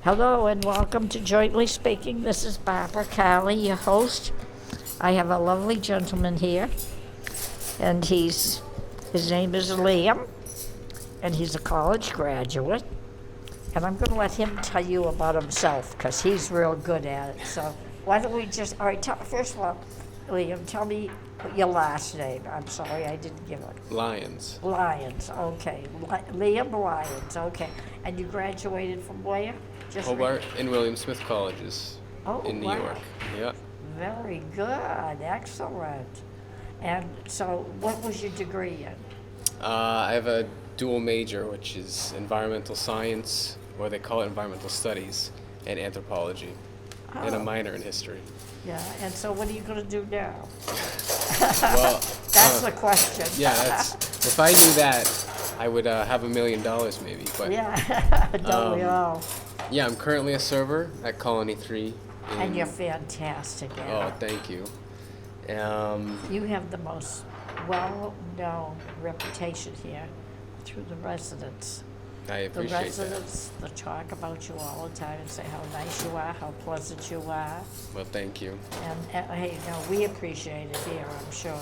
Hello and welcome to Jointly Speaking. This is Barbara Cowley, your host. I have a lovely gentleman here, and his name is Liam, and he's a college graduate. And I'm going to let him tell you about himself because he's real good at it. So why don't we just, all right, first of all, Liam, tell me your last name. I'm sorry, I didn't give it. Lyons. Lyons, okay. Liam Lyons, okay. And you graduated from where? Just Hobart and William Smith Colleges in New wow. York. Yeah. Very good, excellent. And so, what was your degree in? I have a dual major, which is environmental science, or they call it environmental studies, and anthropology, and a Oh. minor in history. Yeah, and so what are you going to do now? Well, That's the question. yeah, if I knew that, I would have $1 million maybe. But Yeah, don't we all? yeah, I'm currently a server at Colony 3. And you're fantastic at Oh, it. thank you. You have the most well-known reputation here through the residents. I The appreciate that. residents, they talk about you all the time and say how nice you are, how pleasant you are. Well, thank you. And hey, no, we appreciate it here, I'm sure,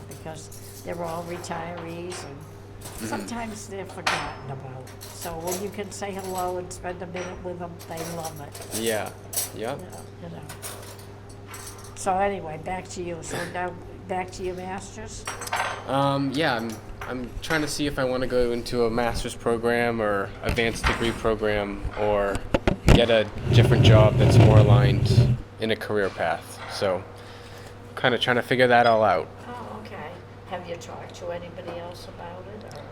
because they're all retirees and sometimes they're forgotten about. So when you can say hello and spend a minute with them, they love it, Yeah. Yeah. you know. So anyway, back to you. So now, back to your master's? Yeah, I'm trying to see if I want to go into a master's program or advanced degree program or get a different job that's more aligned in a career path. So, kind of trying to figure that all out. Oh, okay. Have you talked to anybody else about it, or have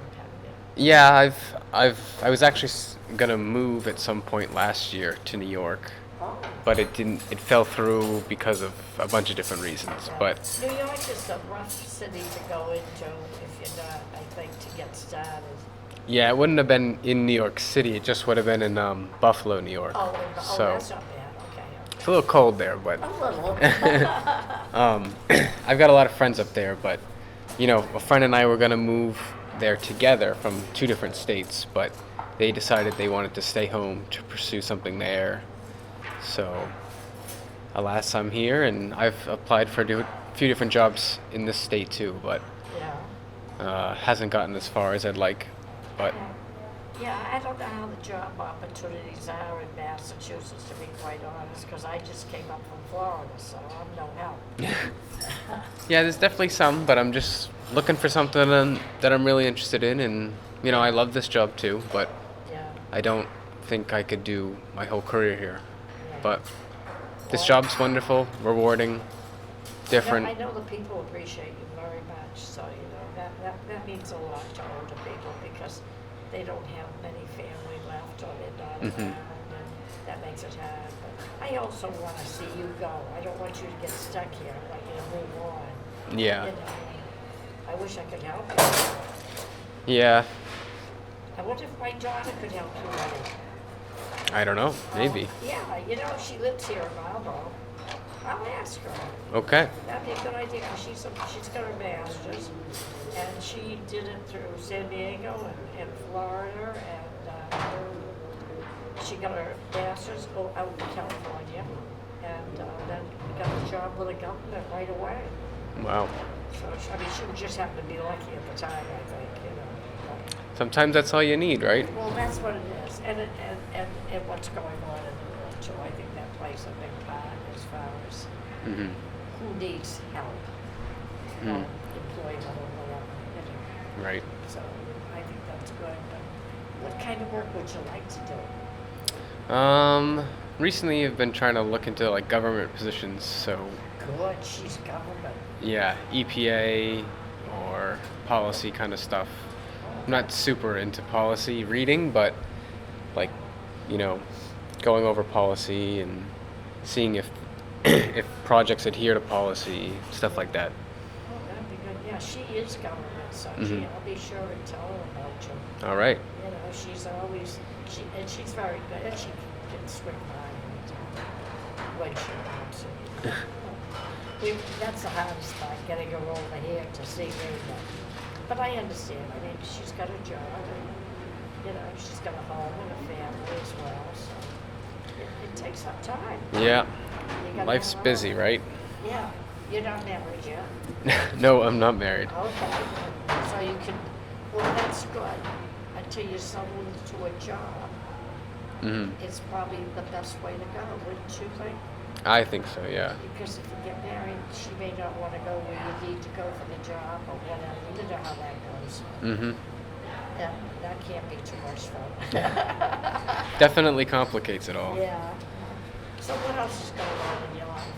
you? Yeah, I was actually gonna move at some point last year to New York, Oh. but it didn't. It fell through because of a bunch of different reasons. But New York is a rough city to go into if you're not, I think, to get started. yeah, it wouldn't have been in New York City. It just would have been in Buffalo, New York. So That's not bad, okay. it's a little cold there, but A little. I've got a lot of friends up there. But a friend and I were gonna move there together from two different states, but they decided they wanted to stay home to pursue something there. So, alas, I'm here, and I've applied for a few different jobs in this state too, but Yeah. hasn't gotten as far as I'd like. But Yeah, I don't know how the job opportunities are in Massachusetts, to be quite honest, because I just came up from Florida, so I'm no help. yeah, there's definitely some, but I'm just looking for something that I'm really interested in, and I love this job too, but Yeah. I don't think I could do my whole career here. Yeah. But this job's wonderful, rewarding, different. I know the people appreciate you very much, so, that means a lot to older people because they don't have many family left or they're not around, and that makes it hard. But I also want to see you go. I don't want you to get stuck here. I want you to move on. Yeah. I wish I could help you. Yeah, I wonder if my daughter could help you with it. I don't know, maybe. Yeah, she lives here in Marlboro. I'll ask her. Okay. That'd be a good idea, because she's got her master's, and she did it through San Diego and Florida, and she got her master's out in California, and then got a job with the government right away. Wow. So, she would just happen to be lucky at the time, I think. Sometimes that's all you need, right? Well, that's what it is, and what's going on in the world too. I think that plays a big part as far as who needs help, employment or whatever. Right. So I think that's good. But what kind of work would you like to do? Recently I've been trying to look into like government positions, so Good, she's government. yeah, EPA or policy kind of stuff. I'm not super into policy reading, but like, going over policy and seeing if if projects adhere to policy, stuff like that. Oh, that'd be good. Yeah, she is government, so I'll be sure and tell her about you. All right. She's always, she's very good, and she can swing by when she wants to. That's the hardest part, getting her over here to see me. But I understand. I mean, she's got a job, and she's got a home and a family as well. So takes up time. Yeah. You gotta Life's have busy, all- right? Yeah. You're not married yet. No, I'm not married. Okay. So you can, well, that's good. Until you settle into a job, Hmm. it's probably the best way to go, wouldn't you think? I think so, yeah. Because if you get married, she may not want to go where you need to go for the job or whatever. You know how that goes. Hmm. Yeah, that can't be too much fun. Definitely complicates it all. Yeah. So what else is going on in your life?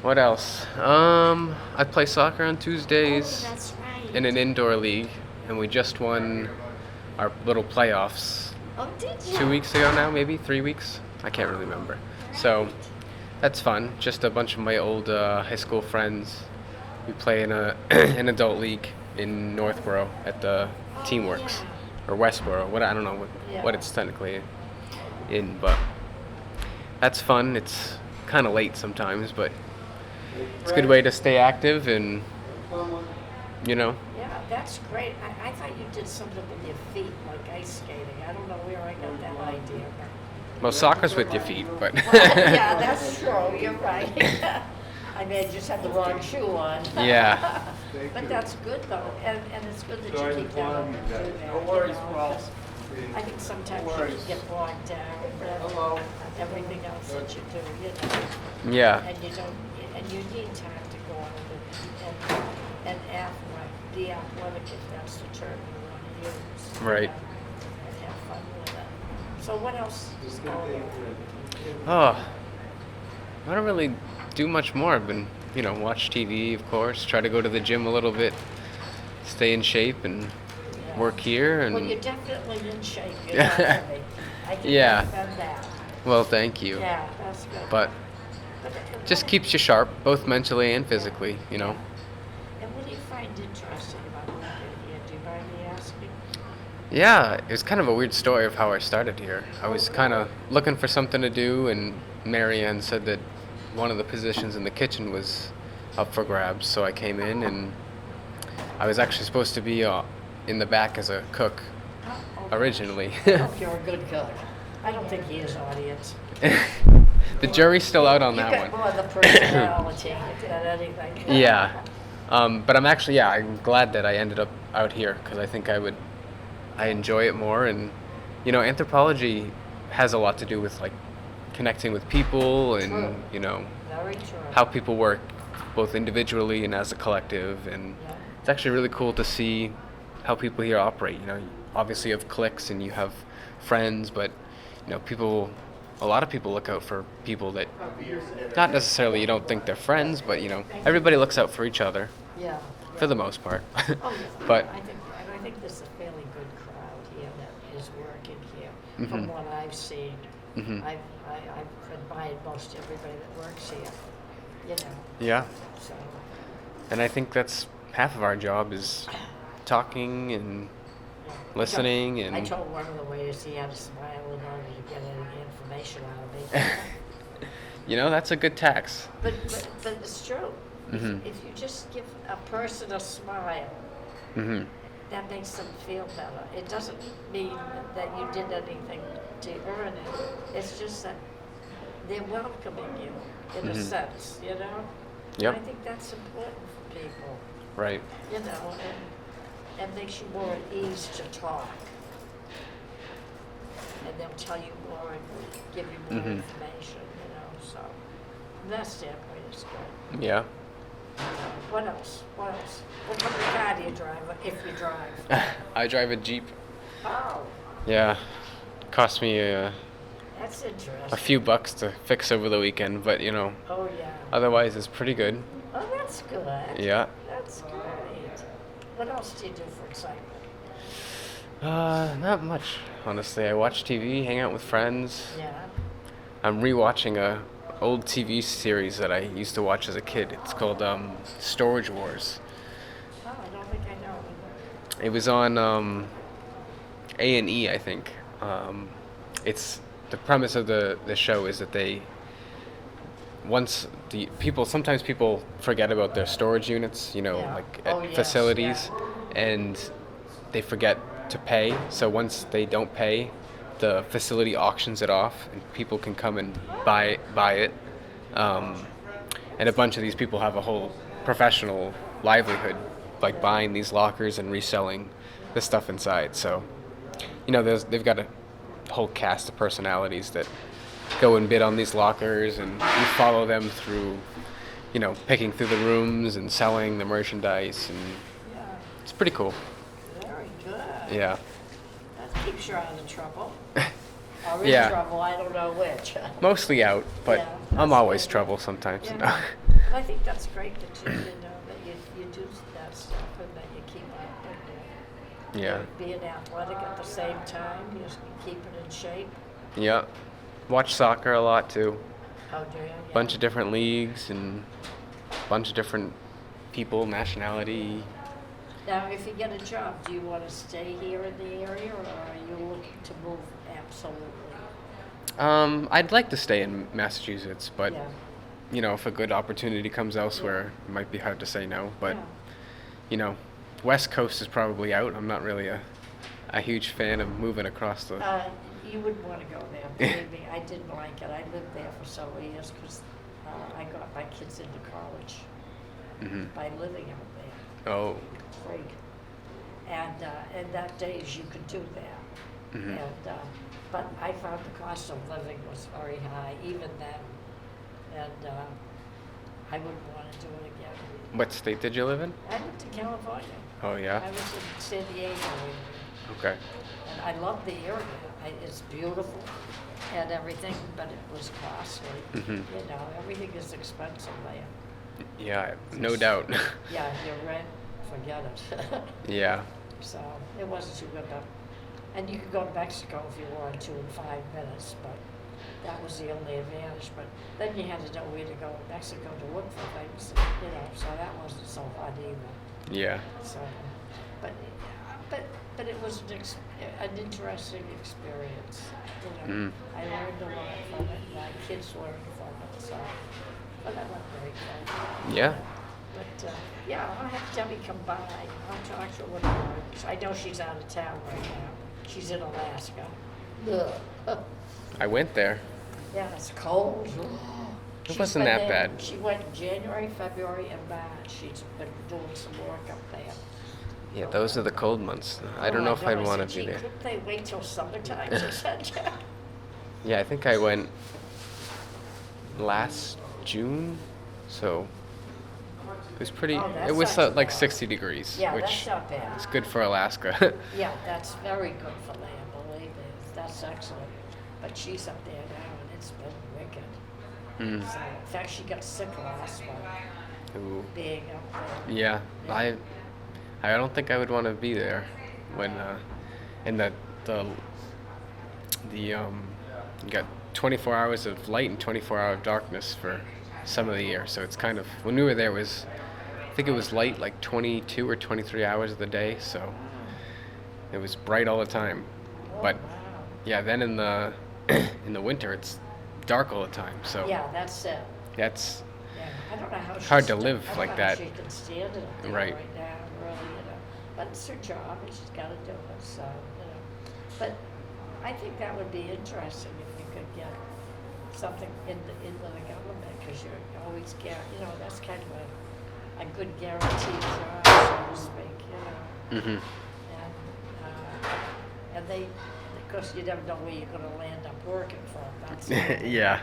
What else? I play soccer on Tuesdays Oh, that's right. in an indoor league, and we just won our little playoffs Oh, did you? 2 weeks ago now, maybe 3 weeks. I can't really remember. So that's fun. Just a bunch of my old high school friends. We play in a an adult league in Northborough at the Teamworks or Westborough. What I don't know what it's technically in, but that's fun. It's kind of late sometimes, but it's a good way to stay active and you know. Yeah, that's great. I thought you did something with your feet, like ice skating. I don't know where I got that idea. Well, soccer's with your feet, but Yeah, that's true. You're right. I may have just had the wrong shoe on. Yeah. But that's good though, and it's good that you keep that up and do that. No worries, you know, Paul. 'cause I think sometimes you worries. can get bogged down with Hello. everything else that you do, you know. yeah. And you don't, and you need time to go on and be athletic if that's the term you want to use. you Right. know, And have fun with it. So what else is going on? Oh, I don't really do much more. I've been, watch TV, of course, try to go to the gym a little bit, stay in shape, and Yeah. work here. Well, you're And definitely in shape, you know, Debbie. I can Yeah. defend that. well, thank you. Yeah, that's good. But But, just what- keeps you sharp, both mentally and physically. And what do you find interesting about living here? Do you mind me asking? Yeah, it was kind of a weird story of how I started here. I was kind of looking for something to do, and Marianne said that one of the positions in the kitchen was up for grabs, so I came in, and I was actually supposed to be in the back as a cook Oh, originally. I hope you're a good cook. I don't think he is, audience. The jury's still out on You that got one. more of the personality than anything. Yeah, but I'm glad that I ended up out here because I think I enjoy it more, and anthropology has a lot to do with like connecting with people and True. Very true. how people work both individually and as a collective, and Yeah. it's actually really cool to see how people here operate. Obviously you have cliques and you have friends, but a lot of people look out for people that not necessarily you don't think they're friends, but everybody looks out for each other Yeah. for the most part. Oh, yeah. But I think there's a fairly good crowd here that is working here, Mhm. from what I've seen. Mhm. I've admired most everybody that works here, yeah, so. and I think that's half of our job is talking and yeah. listening I and told one of the waiters he had to smile in order to get any information out of me. that's a good tax. But it's true. Mhm. If you just give a person a smile, Hmm. that makes them feel better. It doesn't mean that you did anything to earn it. It's just that they're welcoming you in a Mhm. sense, Yep. And I think that's important for people, Right. and makes you more at ease to talk. And they'll tell you more and give you more Mhm. information, so from that standpoint, it's good. Yeah. What else? What kind of car do you drive, if you drive? I drive a Jeep. Oh, Yeah. Cost me that's a interesting. few bucks to fix over the weekend, but Oh, yeah. otherwise it's pretty good. Oh, that's good. Yeah. That's great. What else do you do for excitement? Not much, honestly. I watch TV, hang out with friends. Yeah. I'm rewatching a old TV series that I used to watch as a kid. It's called Storage Wars. Oh, I don't think I know. It was on A&E, I think. It's the premise of the show is that sometimes people forget about their storage units, Yeah. like Oh, at yes, facilities, and they forget to pay. So once they don't pay, the facility auctions it off, and people can come and buy it. And a bunch of these people have a whole professional livelihood, like buying these lockers and reselling the stuff inside. So, they've got a whole cast of personalities that go and bid on these lockers, and you follow them through, picking through the rooms and selling the merchandise, and Yeah, it's pretty cool. very good. Yeah. That keeps you out of trouble. Or in Yeah. trouble, I don't know which. Mostly out, but Yeah, I'm that's always good. trouble sometimes. Yeah. I think that's great that you do that stuff and that you keep up and Yeah. being athletic at the same time, you just keep it in shape. Yeah. Watch soccer a lot too. Oh, do you? Yeah. Bunch of different leagues and bunch of different people, nationality. Now, if you get a job, do you want to stay here in the area or are you looking to move absolutely? I'd like to stay in Massachusetts, but Yeah. if a good opportunity comes elsewhere, it might be hard to say no. But Yeah. West Coast is probably out. I'm not really a huge fan of moving across the. You wouldn't want to go there, believe me. I didn't like it. I lived there for several years because I got my kids into college by living out there. Oh. Free. And that days you could do that. Mhm. But I found the cost of living was very high even then. And I wouldn't want to do it again. What state did you live in? I went to California. Oh yeah. I was in San Diego area. Okay. And I love the area. It's beautiful and everything, but it was costly. Mhm. Everything is expensive there. Yeah, no doubt. Yeah, your rent, forget it. Yeah. So it wasn't too good. And you could go to Mexico if you wanted to in 5 minutes, but that was the only advantage. But then you had to know where to go in Mexico to look for things, so that wasn't so fun either. Yeah. So, but it was an interesting experience. I learned a lot from it. My kids learned from it. So, but that went very good. Yeah. But I'll have Debbie come by. I'll talk to her with her. I know she's out of town right now. She's in Alaska. Ugh. I went there. Yeah, it's cold. It wasn't that bad. She went in January, February, and March. She's been doing some work up there. Yeah, those are the cold months. I don't know if I'd want to be there. Couldn't they wait till summertime to send you? Yeah, I think I went last June, so it was pretty. Oh, that's It was not like bad. 60 degrees, Yeah, which that's not bad. is good for Alaska. Yeah, that's very good for land, believe me. That's excellent. But she's up there now, and it's been wicked. Mm. So, in fact, she got sick last one, Ooh. being up there. Yeah, I don't think I would want to be there when and you got 24 hours of light and 24 hour darkness for some of the year. So it's kind of, when we were there, I think it was light like 22 or 23 hours of the day. So it was bright all the time. But Wow. yeah, then in the in the winter it's dark all the time. So Yeah, that's it. that's Yeah, I don't know how she's hard to live I don't like know that. How she can stand it up there Right. now, really, But it's her job, and she's got to do it. So, But I think that would be interesting if you could get something into the government, because you're always that's kind of a good guaranteed job, so to speak. Mhm. And they, because you never know where you're going to land up working from. That's Yeah.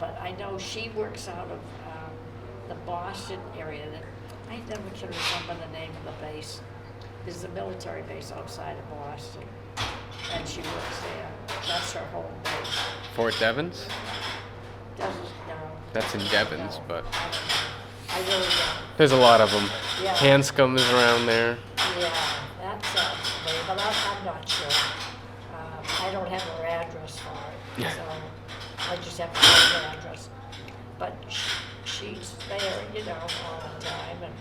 But I know she works out of the Boston area. I never can remember the name of the base. There's a military base outside of Boston, and she works there. That's her home base. Fort Devens? Doesn't no. That's in Devens, No, but I really don't. there's a lot of them. Yeah. Hanscom is around there. Yeah, that sounds familiar, but I'm not sure. I don't have her address for it, so I just have to know her address. But she's there, all the time,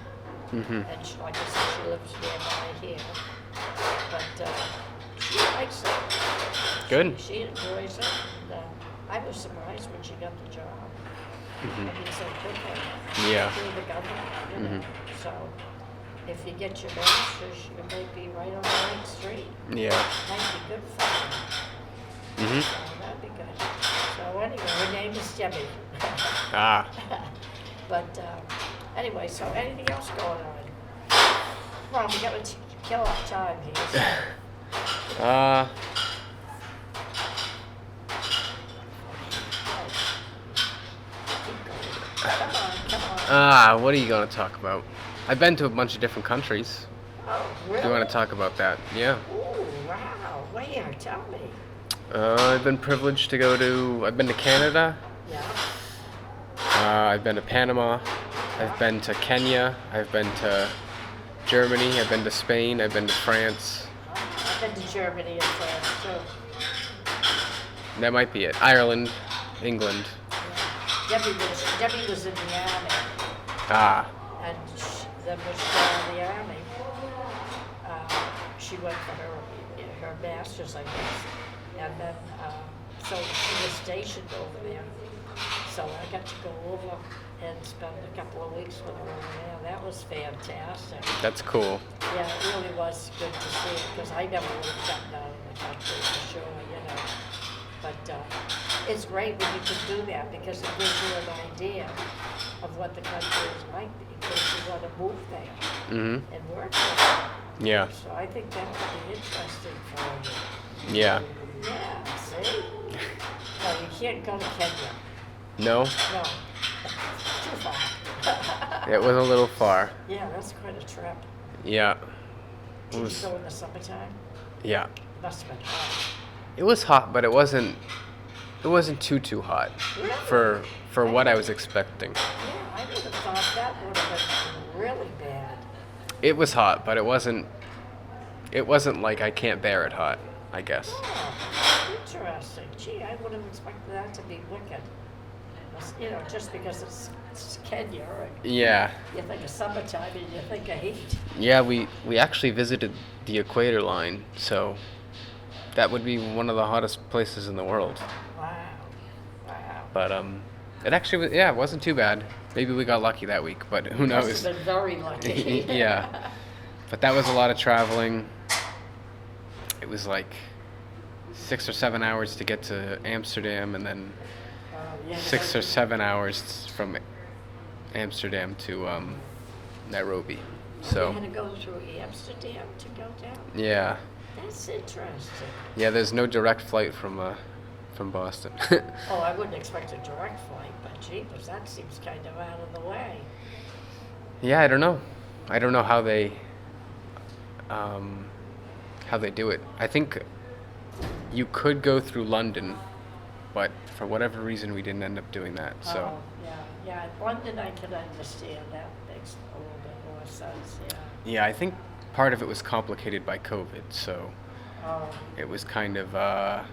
Mhm. and she, like I said, she lives nearby here. But she likes it. Good. She enjoys it. And, I was surprised when she got the job. I mean, so quickly. Yeah. Through the government, So if you get your master's, you may be right on the right street. Yeah. Might be good for you. Mhm. So that'd be good. So anyway, her name is Debbie. Ah. But anyway, so anything else going on? Well, we got to kill our time here. So. Uh. Come on, come on. What are you gonna talk about? I've been to a bunch of different countries. Oh, Do really? you want to talk about that? Yeah. Ooh, wow. Where? Tell me. I've been privileged to go to. I've been to Canada. Yeah. I've been to Panama. I've been to Kenya. I've been to Germany. I've been to Spain. I've been to France. I've been to Germany and France too. That might be it. Ireland, England. Yeah. Debbie was in the army, Ah. and then when she got in the army, she went for her master's, I guess, and then so she was stationed over there. So I got to go over and spend a couple of weeks with her over there. That was fantastic. That's cool. Yeah, it really was good to see it because I never would have gotten out of the country for sure, you know. But it's great when you can do that because it gives you an idea of what the country is like in case you want to move there Mhm. and work there. Yeah. So I think that would be interesting for you. Yeah. Yeah, see? No, you can't go to Kenya. No. No, too far. It was a little far. Yeah, that's quite a trip. Yeah. It Did you was. go in the summertime? Yeah. Must have been hot. It was hot, but it wasn't. It wasn't too hot Really? for what I was expecting. Yeah, I would have thought that would have been really bad. It was hot, but it wasn't. It wasn't like I can't bear it hot, I guess. Oh, interesting. Gee, I would have expected that to be wicked. You know, just because it's Kenya, and Yeah. you think of summertime and you think of heat. Yeah, we actually visited the equator line, so that would be one of the hottest places in the world. Wow. Wow. But it actually was, yeah, it wasn't too bad. Maybe we got lucky that week, but who Must knows? have been very lucky. Yeah. But that was a lot of traveling. It was like 6 or 7 hours to get to Amsterdam, and then Yeah, 6 or 7 hours from Amsterdam to Nairobi. You So had to go through Amsterdam to go down? yeah, That's interesting. yeah. There's no direct flight from Boston. Oh, I wouldn't expect a direct flight, but jeepers, that seems kind of out of the way. Yeah, I don't know. I don't know how they do it. I think you could go through London, but for whatever reason we didn't end up doing that. So Oh, yeah. London I can understand. That makes a little bit more sense, yeah. yeah, I think part of it was complicated by COVID. So Oh, it was kind of yeah,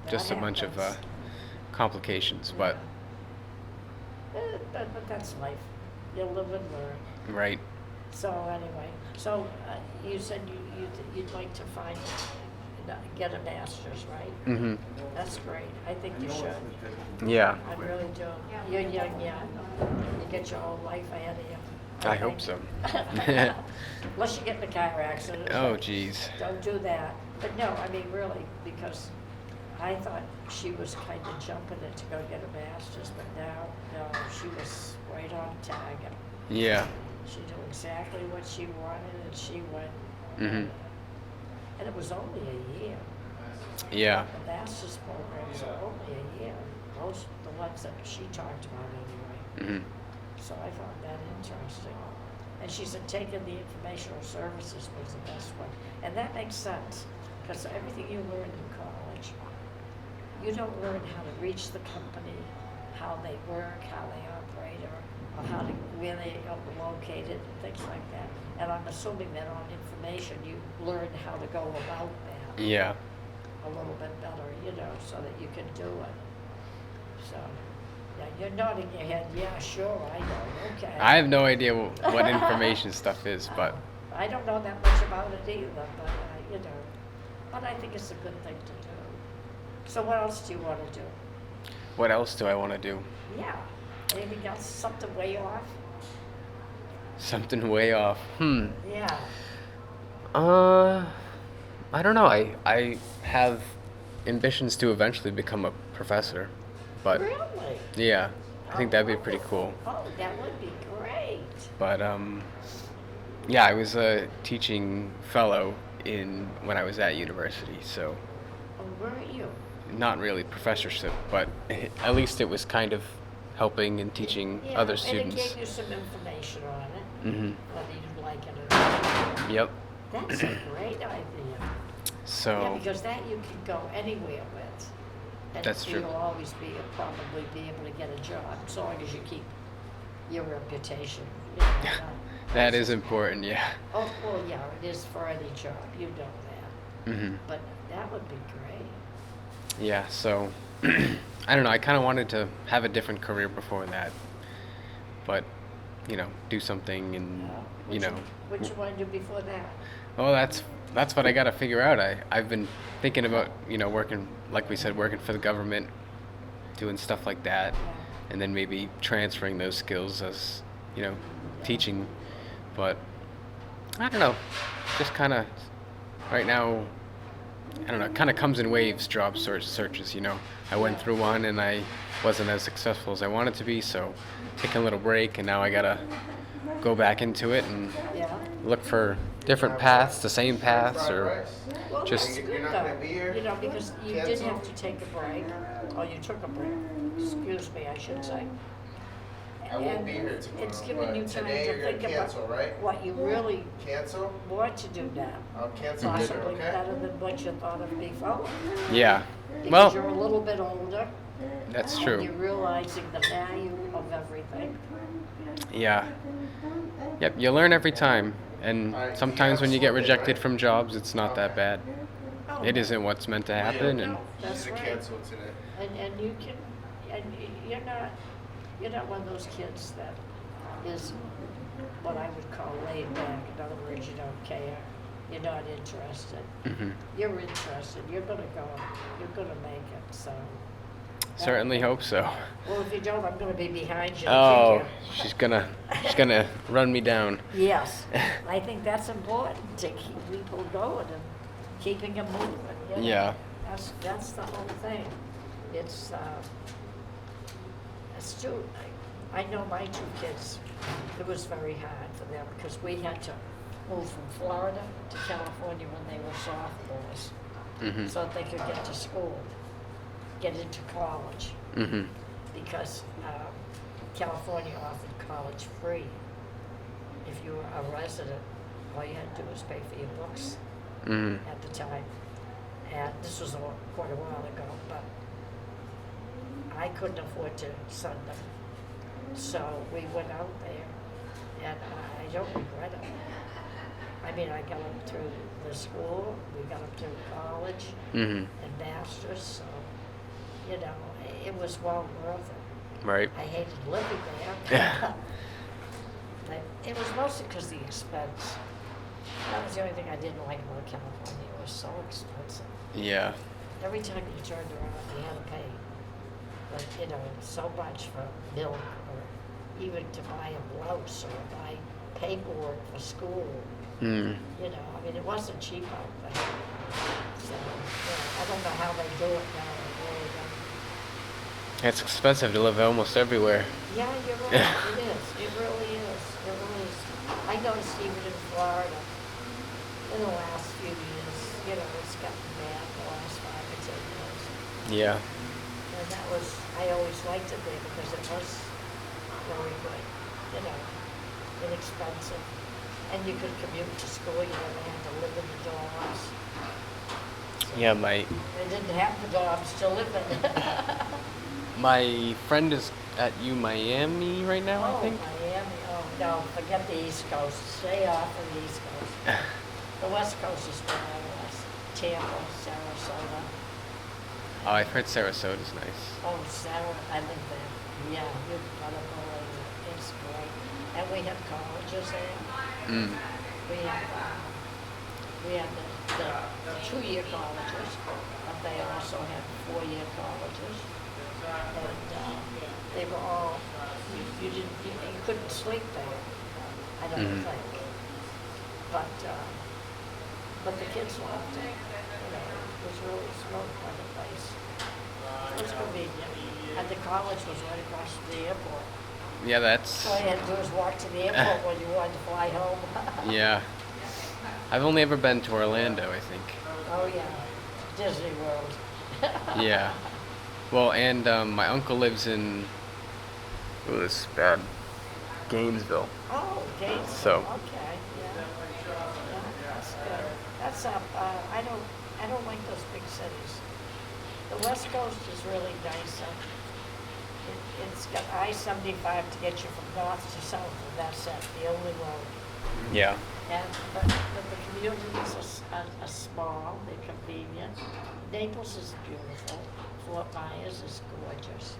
That just a bunch of happens. complications. But but that's life. You live and learn. right, So anyway, you said you'd like to get a master's, right? mhm, That's great. I think you should. yeah, I really do. You're young, yeah. You get your whole life ahead of you. I hope so. Unless you get in a car accident. Oh, geez. Don't do that. But no, I mean, really, because I thought she was kind of jumping it to go get a master's, but now, no, she was right on target. Yeah, She knew exactly what she wanted, and she went. mhm, And it was only a year. yeah, The master's programs are only a year. Most the ones that she talked about anyway. mhm, So I found that interesting. And she said taking the informational services was the best one. And that makes sense, because everything you learn in college, you don't learn how to reach the company, how they work, how they operate, or how to, where they are located, and things like that. And I'm assuming that on information, you learn how to go about that yeah. a little bit better, you know, so that you can do it. So, yeah, you're nodding your head, yeah, sure, I know, okay. I have no idea what information stuff is, but I don't know that much about it either, but, you know, but I think it's a good thing to do. So what else do you want to do? what else do I want to do? Yeah, anything else, something way off? Something way off. Yeah. Uh, I don't know. I have ambitions to eventually become a professor, but Really? yeah, I think that'd be pretty Wonderful. cool. Oh, that would be great. But yeah, I was a teaching fellow in when I was at university, so Oh, weren't you? not really professorship, but at least it was kind of helping and teaching Yeah, other and it students. gave you some information on it, Hmm. whether you like it or not. Yep. That's a great idea. Yeah, So because that you can go anywhere with. And That's true. you'll always probably be able to get a job, as long as you keep your reputation. You know, that is important, yeah. Oh, well, yeah, it is for any job, you know that. Hmm. But that would be great. Yeah, so I don't know. I kind of wanted to have a different career before that, but do something and What you want to do before that? well, that's what I got to figure out. I've been thinking about working, like we said, working for the government, doing stuff like that, and then maybe transferring those skills as teaching. But I don't know. Just kind of right now. I don't know, it kind of comes in waves, job searches. I went through one and I wasn't as successful as I wanted to be, so taking a little break, and now I gotta go back into it and Yeah. look for different paths, the same paths, or Well, just that's good though, because you did have to take a break, or you took a break, excuse me, I should say. I won't And be here tomorrow. it's giving but you time today to you're gonna think cancel, about right? what you really Cancel? want to do now. I'll cancel later, Possibly okay? better than what you thought of before. yeah. Because you're Well, a little bit older. that's And true. you're realizing the value of everything. Yeah. Yep, you learn every time, and sometimes when you get rejected from jobs, it's not that bad. Oh, It isn't what's meant to happen, and That's She's a right. cancel today. And you can, and you're not one of those kids that is what I would call laid back. In other words, you don't care. You're not interested. mhm. You're interested. You're gonna go. You're gonna make it. So. Certainly hope so. Well, if you don't, I'm gonna be behind you. to Oh, kick she's gonna run me down. you. Yes. I think that's important to keep people going and keeping them moving. You know? Yeah. That's the whole thing. It's I know my two kids, it was very hard for them because we had to move from Florida to California when they were sophomores Mhm. so that they could get to school, get into college, Mhm. because California offered college free. If you were a resident, all you had to do was pay for your books Mhm. at the time. And this was quite a while ago, but I couldn't afford to send them. So we went out there, and I don't regret it. I mean, I got them through the school, we got them through college Mhm. and masters, so, it was well worth it. Right. I hated living there. Yeah. But it was mostly because the expense. That was the only thing I didn't like about California. It was so expensive. Yeah. Every time you turned around, you had to pay, like, so much for milk, or even to buy a blouse, or buy paperwork for school. Mm. I mean, it wasn't cheap out there. So, I don't know how they do it now. I really don't. It's expensive to live almost everywhere. Yeah, you're right. It is. It really is. It really is. I noticed even in Florida, in the last few years, it's gotten bad the last 5 or 10 years. Yeah. And that was, I always liked it there because it was very good, inexpensive. And you could commute to school, you never had to live in the dorms. Yeah, They didn't have the dorms to live in. my friend is at Miami right now, I think. Miami, no, forget the East Coast, stay off of the East Coast. The West Coast is where I was, Tampa, Sarasota. Oh, I've heard Sarasota's nice. Oh, Sarah, I live there. Yeah, you've got to go there. It's great. And we have colleges there. Mm. We have the 2-year colleges, but they also had 4-year colleges. And they were all, you couldn't sleep there. I don't Mhm. think. But the kids loved it. You know, it was really a small kind of place. It was convenient. And the college was right across from the airport. Yeah, that's So all you had to do was walk to the airport when you wanted to fly home. yeah. I've only ever been to Orlando, I think. Oh, yeah. Disney World. Yeah. Well, and my uncle lives in. Oh, this is bad. Gainesville. Oh, Gates. So- Okay, yeah. Yeah, that's good. That's up, I don't like those big cities. The West Coast is really nicer. It's got I-75 to get you from north to south, and that's it, the only road. Yeah. But the communities are small, they're convenient. Naples is beautiful, Fort Myers is gorgeous,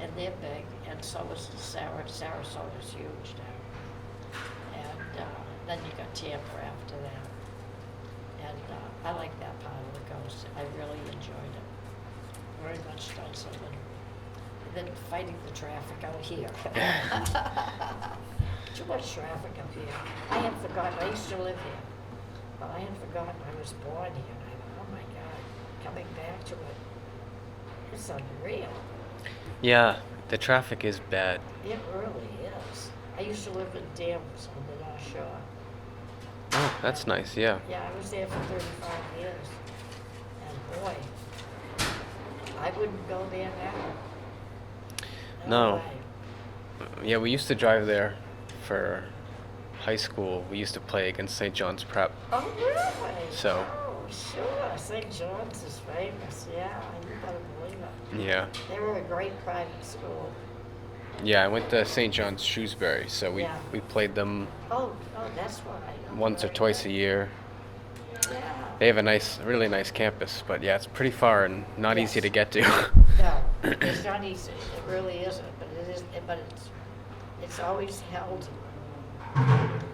and they're big, and so is Sarasota's huge now. And then you got Tampa after that. And I like that part of the coast, I really enjoyed it, very much done something. Than fighting the traffic out here. Too much traffic up here. I had forgotten, I used to live here, but I had forgotten I was born here. And I thought, oh my God, coming back to it, it's unreal. Yeah, the traffic is bad. It really is. I used to live in Danvers on the North Shore. Oh, that's nice. Yeah. Yeah, I was there for 35 years. And boy, I wouldn't go there now. No. way. Yeah, we used to drive there for high school. We used to play against St. John's Prep. Oh, really? So- Oh, sure. St. John's is famous. Yeah, you better believe it. Yeah. They were a great private school. Yeah, I went to St. John's Shrewsbury, so Yeah. we played them Oh, that's why. once or twice a year. Yeah. They have a really nice campus, but yeah, it's pretty far and not easy Yes. to get to. No, it's not easy. It really isn't, but it is. But it's always held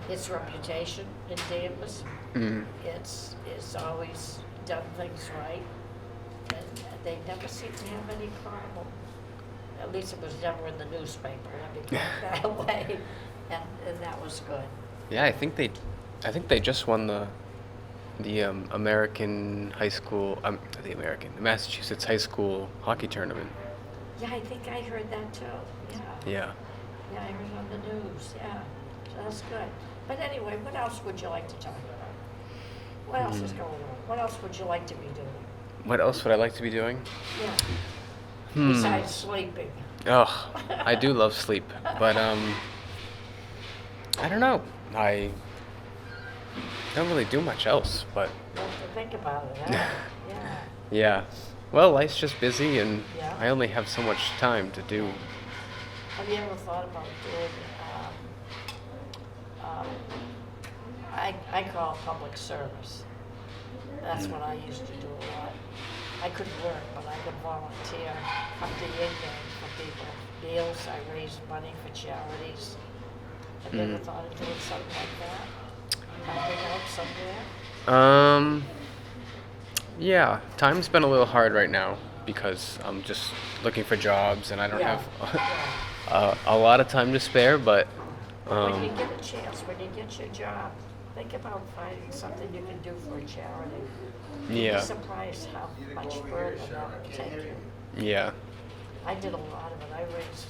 its reputation in Danvers. Mm. It's always done things right, and they never seem to have any problem. At least it was never in the newspaper. Let me put it that way, and that was good. Yeah, I think they just won the American high school the Massachusetts high school hockey tournament. Yeah, I think I heard that too. Yeah. Yeah. Yeah, I heard on the news. Yeah, so that's good. But anyway, what else would you like to talk about? What else is going on? What else would you like to be doing? What else would I like to be doing? Yeah. Hmm. Besides sleeping. Oh, I do love sleep, but I don't know. I don't really do much else, but You have to think about it, huh? Yeah. yeah. Well, life's just busy, and Yeah. I only have so much time to do. Have you ever thought about doing, I call it public service. That's what I used to do a lot. I couldn't work, but I could volunteer, come to Yin Yang for people, meals, I raised money for charities. Have you ever thought of doing something like that? Helping out somewhere? Yeah, time's been a little hard right now because I'm just looking for jobs and I don't Yeah. have a lot of time to spare, but When you get a chance, when you get your job, think about finding something you can do for a charity. You'd yeah, be surprised how much further that will take you. yeah, I did a lot of it. I raised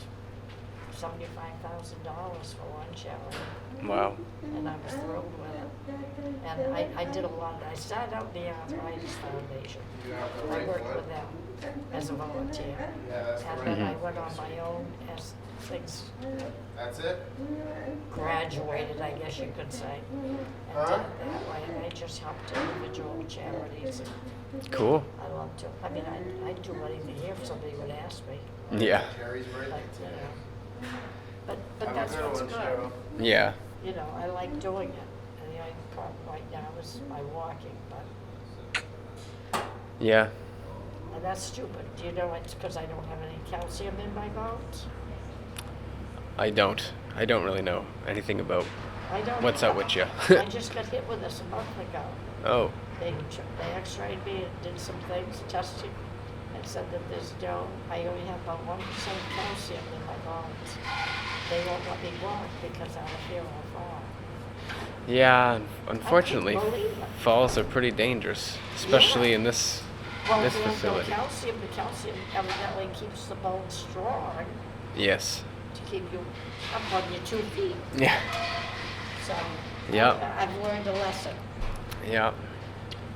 $75,000 for one charity, wow, and I was thrilled with it. And I did a lot. I started out in the Arthritis Foundation. I worked with them as a volunteer. And then I went on my own as things That's it? graduated, I guess you could say. And did it that way. And I just helped individual charities. And cool, I love to. I mean, I'd do anything here if somebody would ask me. yeah, Jerry's But, birthday. you know, but Have a that's good what's one, good. Cheryl. You yeah, know, I like doing it. And the only problem right now is my walking, but, yeah. and that's stupid. Do you know it's because I don't have any calcium in my bones? I don't really know anything about I don't. what's up with you. I just got hit with this a month ago. Oh, They x-rayed me and did some things, testing, and said that there's I only have about 1% calcium in my bones. They won't let me walk because out of fear I'll fall. Yeah, unfortunately, I couldn't believe it. falls are pretty dangerous, especially in this Well, this if there's no facility. the calcium evidently keeps the bones strong Yes. to keep you up on your 2 feet. Yeah. So Yep. I've learned a lesson. Yeah.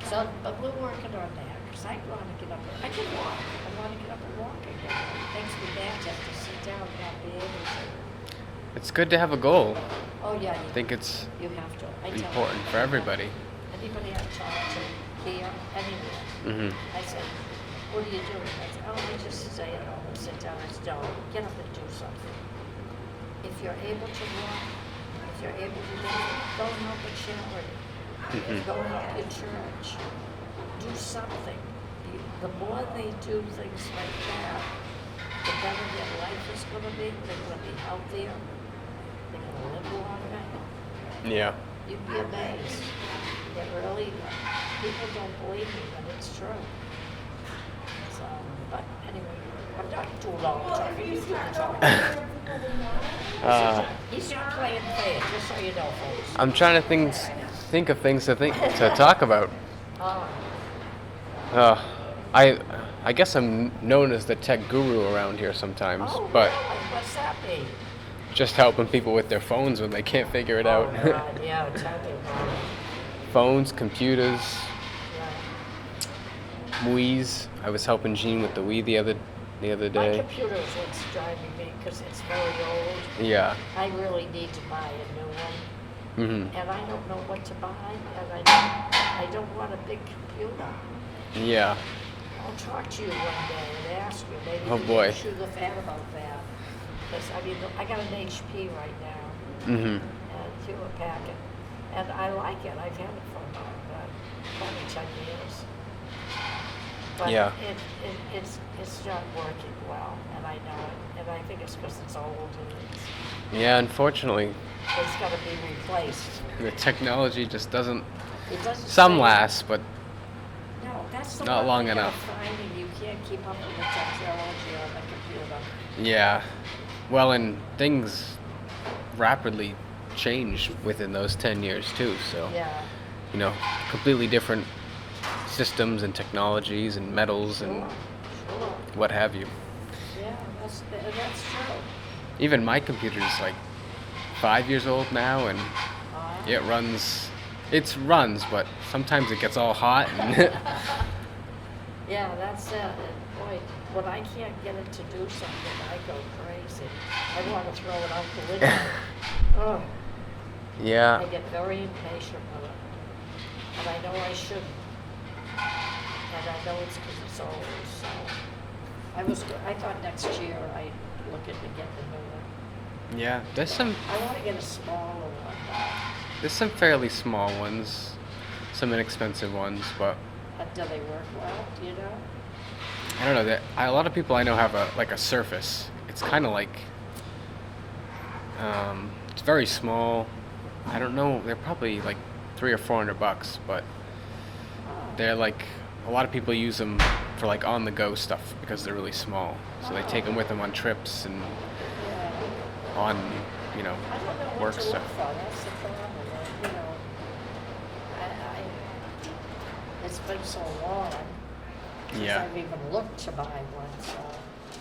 So, but we're working on that because I want to get up. I can walk. I want to get up and walk again. It makes me bad to have to sit down and not be able to. It's good to have a goal. Oh yeah, I think it's you have to. I tell important for everybody. Anybody I talk to here, anywhere, Mhm. I say, "What are you doing?" I say, "Oh, I just stay at home and sit down." I say, "No, get up and do something. If you're able to walk, if you're able to go help a charity, go help your church, do something. The more they do things like that, the better their life is going to be. They're going to be healthier. They're going to live longer. Yeah. You'd be amazed. It really, people don't believe me, but it's true. So, but anyway, I'm not doing all the talking. He's doing the talking. He's not playing fair, just so you know, folks. I'm trying to think of things to talk about. Oh, I guess I'm known as the tech guru around here sometimes, but really? What's that mean? just helping people with their phones when they can't figure it out. Oh, God, yeah, tell me about it. Phones, computers, Yeah. Wii's. I was helping Jean with the Wii the other My day. computer is what's driving me because it's very old. Yeah. I really need to buy a new one. Mhm. And I don't know what to buy, and I don't want a big computer. Yeah. I'll talk to you one day and ask you, maybe Oh, you boy. can shoot the fan about that. Because, I mean, I got an HP right now, Mhm. and Hewlett Packard, and I like it. I've had it for about probably 10 years. But Yeah. it's not working well, and I know it, and I think it's because it's old and Yeah, unfortunately, it's got to be replaced. the technology just doesn't. It doesn't Some say- last, but No, that's the Not one long thing I'm enough. finding. You can't keep up with the technology on the computer. yeah. Well, and things rapidly change within those 10 years too. So, Yeah. you know, completely different systems and technologies and metals and Sure. what have you. Yeah, that's true. Even my computer's like 5 years old now, and Uh, it runs. It runs, but sometimes it gets all hot. And Yeah, that's it. And boy, when I can't get it to do something, I go crazy. I want to throw it out the window. Oh, I yeah, get very impatient with it. And I know I shouldn't. And I know it's because it's old, so. I thought next year I'd look into getting a new one. yeah. I want to get a smaller one, There's some fairly small ones, some inexpensive ones, but but do they work well, do you know? I don't know. A lot of people I know have a Surface. It's kind of like it's very small. I don't know. They're probably like $300 or $400, but Oh. they're like a lot of people use them for like on the go stuff because they're really small. So they take them with them on trips and Yeah. on you know I don't know what work to stuff. look for. That's the problem. You know, it's been so long since Yeah. I've even looked to buy one. So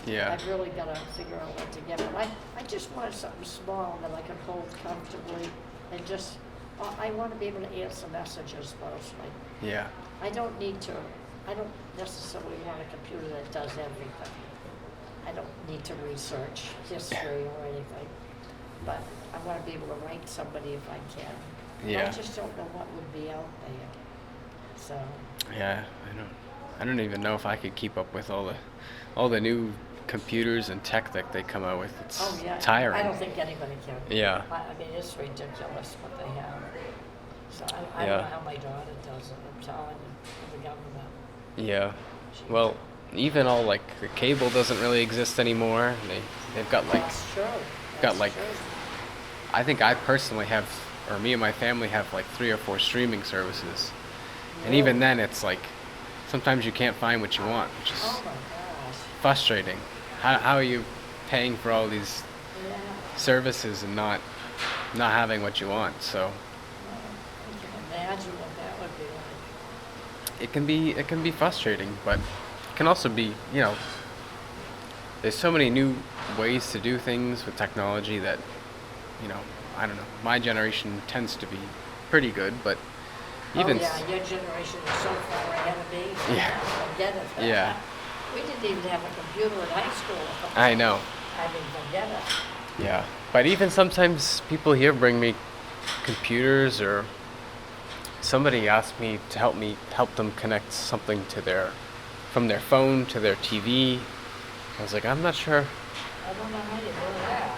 Yeah. I've really got to figure out what to get. But I just wanted something small that I could hold comfortably and just. I want to be able to answer messages mostly. Yeah. I don't necessarily want a computer that does everything. I don't need to research history or anything, but I want to be able to write somebody if I can. Yeah. I just don't know what would be out there. So, Yeah. I don't even know if I could keep up with all the new computers and tech that they come out with. It's oh yeah, tiring. I don't think anybody can. Yeah. I mean, it's ridiculous what they have. So I Yeah. don't know how my daughter does it. I'm telling you, the government. Yeah. Well, even all like the cable doesn't really exist anymore. They've got like That's true. got That's like- true. I think I personally have, or me and my family have like 3 or 4 streaming services, and even then it's like sometimes you can't find what you want, which is Oh my God. frustrating. How are you paying for all these Yeah, services and not having what you want? So I can imagine what that would be like. it can be frustrating, but it can also be, there's so many new ways to do things with technology that, I don't know. My generation tends to be pretty good, but even Oh, yeah, your generation is so far ahead of me. Yeah. Forget it. Yeah. We didn't even have a computer in high school. I know. I mean, forget it. Yeah. But even sometimes people here bring me computers, or somebody asked me to help them connect something from their phone to their TV. I was like, I'm not sure. I don't know how you do that.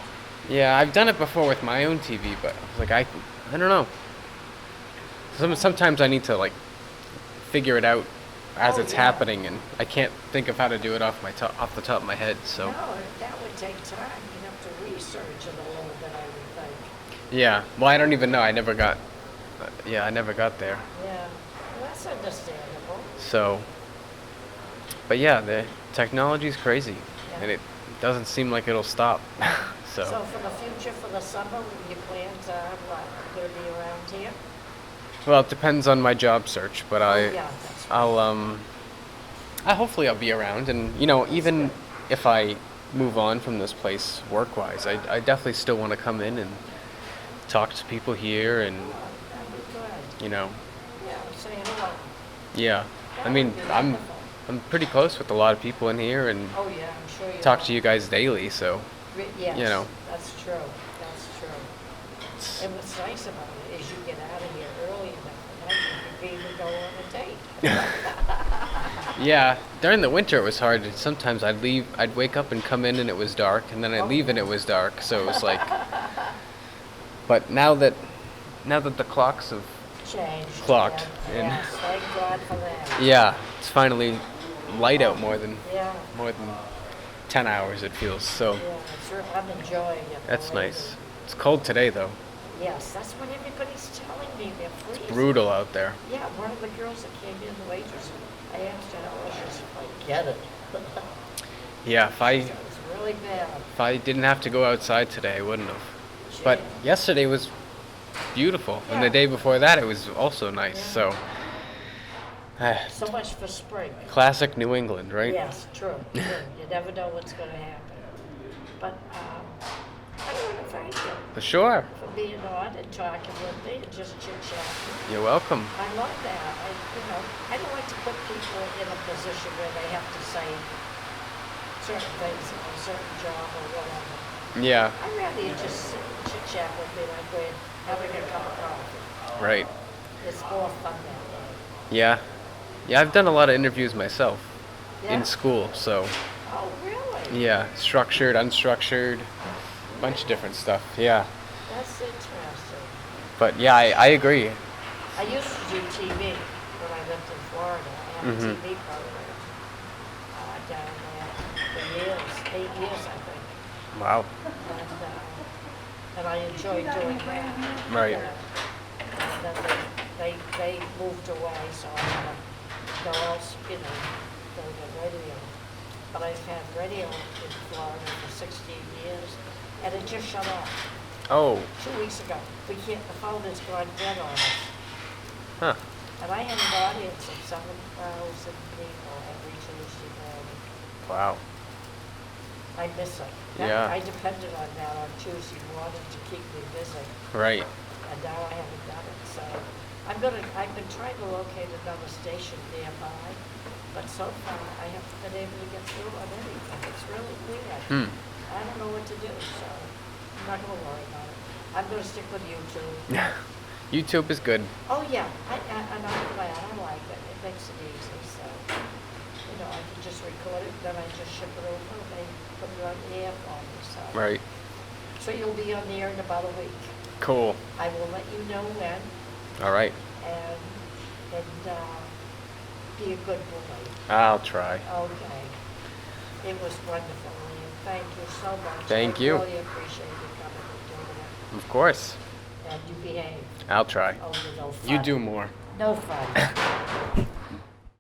Yeah, I've done it before with my own TV, but I was like, I don't know. Sometimes I need to figure it out as Oh, it's yeah. happening, and I can't think of how to do it off the top of my head. So No, that would take time. You'd have to research it a little bit, I would think. yeah, well, I don't even know. I never got there. Yeah, well, that's understandable. So, but yeah, the technology's crazy, Yeah. and it doesn't seem like it'll stop. So for the future, for the summer, your plans are what? You're gonna be around here? Well, it depends on my job search, but Oh, yeah, that's right. hopefully I'll be around, and even if I move on from this place work-wise, I definitely still want to come in and talk to people here, and That'd be good. you know, Yeah, say hello. yeah. I mean, I'm pretty close with a lot of people in here, and Oh, yeah, I'm sure you talk are. to you guys daily. So Yes, you know. that's true, that's true. And what's nice about it is you get out of here early enough, and then you can even go on a date. yeah, during the winter it was hard. Sometimes I'd wake up and come in and it was dark, and then I'd leave and it was dark. So it was like, but now that the clocks have Changed. Clocked, Yeah, and- yes, thank God for that. yeah, it's finally light out more than Yeah, 10 hours it feels. So yeah, it's real, I'm enjoying it. that's believe nice. me. It's cold today though. Yes, that's what everybody's telling me, they're freezing. Brutal out there. Yeah, one of the girls that came in, the waitress, I asked her how it was, she's like, get it. Yeah, It was really bad. if I didn't have to go outside today, I wouldn't have. But yesterday was beautiful, and the Yeah. day before that it was also nice. Yeah. So So much for spring. classic New England, right? Yes, true, true. You never know what's gonna happen. But, I want to thank you For sure. for being on and talking with me and just chit-chatting. You're welcome. I love that. I don't like to put people in a position where they have to say certain things about a certain job or whatever. Yeah, I'd rather you just sit and chit-chat with me like we're having a cup of coffee. right. It's more fun that way. Yeah. Yeah, I've done a lot of interviews myself Yeah? in school, so Oh, really? yeah, structured, unstructured, bunch of different stuff. Yeah. That's interesting. But yeah, I agree. I used to do TV when I lived in Florida. I had a Mhm. TV program down there for years, 8 years, I think. Wow. And I enjoyed doing that. Right. And then they moved away, so I had to go else, go to radio. But I've had radio in Florida for 16 years, and it just shut off Oh, 2 weeks ago. The phone has gone dead on us. huh. And I had an audience of 7,000 people every Tuesday morning. Wow. I miss it. Yeah. I depended on that on Tuesday morning to keep me busy, Right. and now I haven't done it, so I've been trying to locate another station nearby, but so far I haven't been able to get through on anything. It's really weird. Hmm. I don't know what to do, so I'm not gonna worry about it. I'm gonna stick with YouTube. YouTube is good. Oh, yeah, and I'm glad, I like it, it makes it easy, so, I can just record it, then I just ship it over, and they put it on the air for me, so. Right. So you'll be on the air in about a week. Cool. I will let you know when, All right. and be a good boy. I'll try. Okay. It was wonderful, Liam, thank you so much. Thank you. I really appreciate you coming and doing Of course. it, and you behave. I'll try. Oh, you're no fun. You do more. No fun.